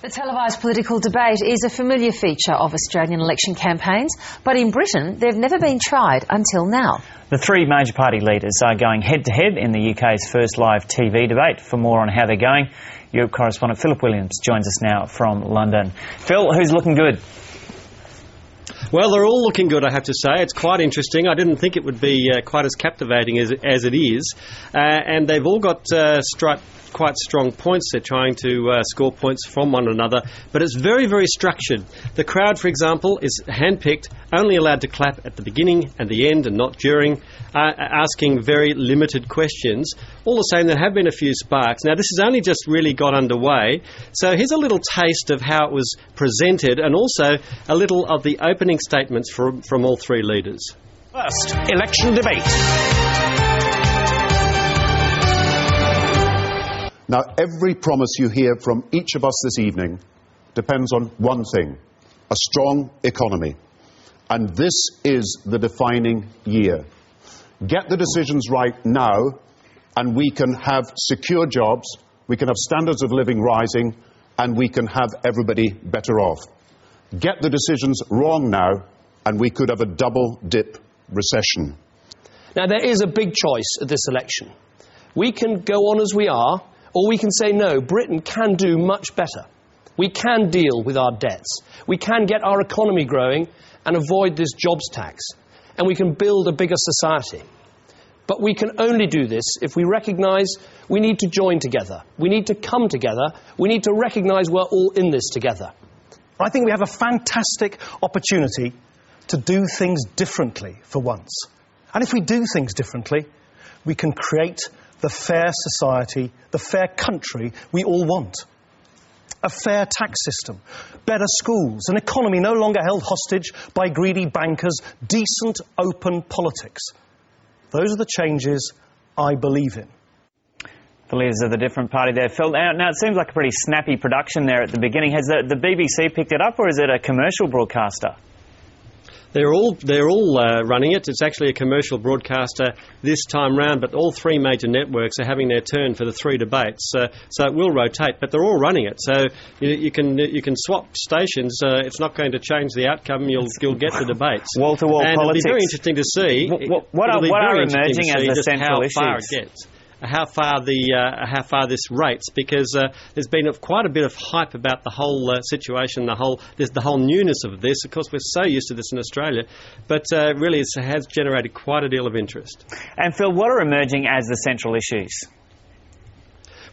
The televised political debate is a familiar feature of Australian election campaigns, but in Britain they've never been tried until now. The three major party leaders are going head-to-head in the UK's first live TV debate. For more on how they're going, Europe correspondent Philip Williams joins us now from London. Phil, who's looking good? Well, they're all looking good, I have to say. It's quite interesting. I didn't think it would be quite as captivating as it is. And they've all got struck quite strong points. They're trying to score points from one another. But it's very, very structured. The crowd, for example, is handpicked, only allowed to clap at the beginning and the end and not during, asking very limited questions. All the same, there have been a few sparks. Now, this has only just really got underway. So here's a little taste of how it was presented and also a little of the opening statements from all three leaders. First, election debate. Now, every promise you hear from each of us this evening depends on one thing: a strong economy. And this is the defining year. Get the decisions right now, and we can have secure jobs, we can have standards of living rising, and we can have everybody better off. Get the decisions wrong now, and we could have a double-dip recession. Now, there is a big choice at this election. We can go on as we are, or we can say, no, Britain can do much better. We can deal with our debts. We can get our economy growing and avoid this jobs tax. And we can build a bigger society. But we can only do this if we recognise we need to join together. We need to come together. We need to recognise we're all in this together. I think we have a fantastic opportunity to do things differently for once. And if we do things differently, we can create the fair society, the fair country we all want. A fair tax system, better schools, an economy no longer held hostage by greedy bankers, decent, open politics. Those are the changes I believe in. The leaders of the different party there, Phil. Now, it seems like a pretty snappy production there at the beginning. Has the BBC picked it up, or is it a commercial broadcaster? They're all running it. It's actually a commercial broadcaster this time round, but all three major networks are having their turn for the three debates. So it will rotate, but they're all running it. So you can swap stations. It's not going to change the outcome. You'll get the debates. Wall-to-wall and politics. It'll be very interesting to see. What are emerging as the central issues? Far it gets. How far this rates, because there's been quite a bit of hype about the whole situation, the whole newness of this. Of course, we're so used to this in Australia, but really it has generated quite a deal of interest. And Phil, what are emerging as the central issues?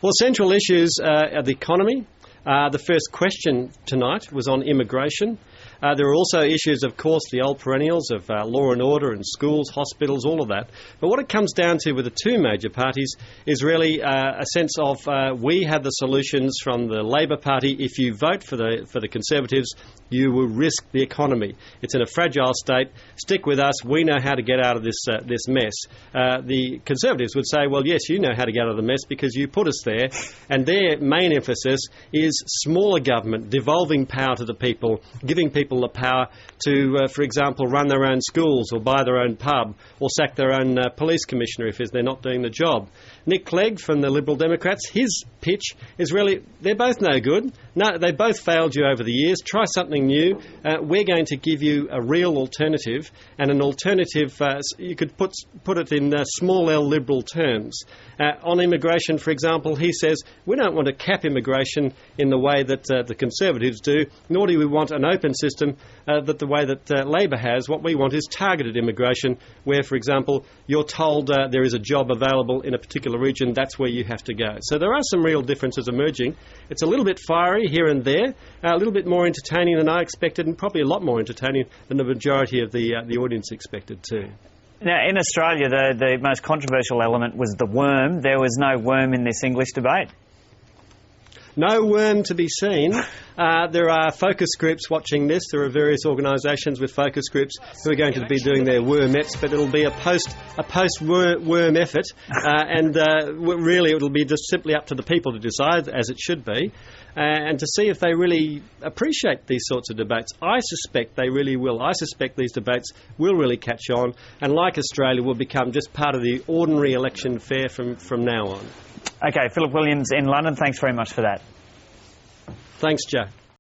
Well, central issues are the economy. The first question tonight was on immigration. There are also issues, of course, the old perennials of law and order and schools, hospitals, all of that. But what it comes down to with the two major parties is really a sense of we have the solutions from the Labor Party. If you vote for the Conservatives, you will risk the economy. It's in a fragile state. Stick with us. We know how to get out of this mess. The Conservatives would say, well, yes, you know how to get out of the mess because you put us there. And their main emphasis is smaller government, devolving power to the people, giving people the power to, for example, run their own schools or buy their own pub or sack their own police commissioner if they're not doing the job. Nick Clegg from the Liberal Democrats, his pitch is really, they're both no good. No, they both failed you over the years. Try something new. We're going to give you a real alternative, and an alternative, you could put it in small L Liberal terms. On immigration, for example, he says, we don't want to cap immigration in the way that the Conservatives do, nor do we want an open system that the way that Labor has. What we want is targeted immigration, where, for example, you're told there is a job available in a particular region, that's where you have to go. So there are some real differences emerging. It's a little bit fiery here and there, a little bit more entertaining than I expected, and probably a lot more entertaining than the majority of the audience expected too. Now, in Australia, the most controversial element was the worm. There was no worm in this English debate. No worm to be seen. There are focus groups watching this. There are various organisations with focus groups who are going to be doing their wormettes, but it'll be a post-worm effort, and really it'll be just simply up to the people to decide, as it should be, and to see if they really appreciate these sorts of debates. I suspect they really will. I suspect these debates will really catch on, and like Australia, will become just part of the ordinary election fare from now on. Okay, Philip Williams in London, thanks very much for that. Thanks, Joe.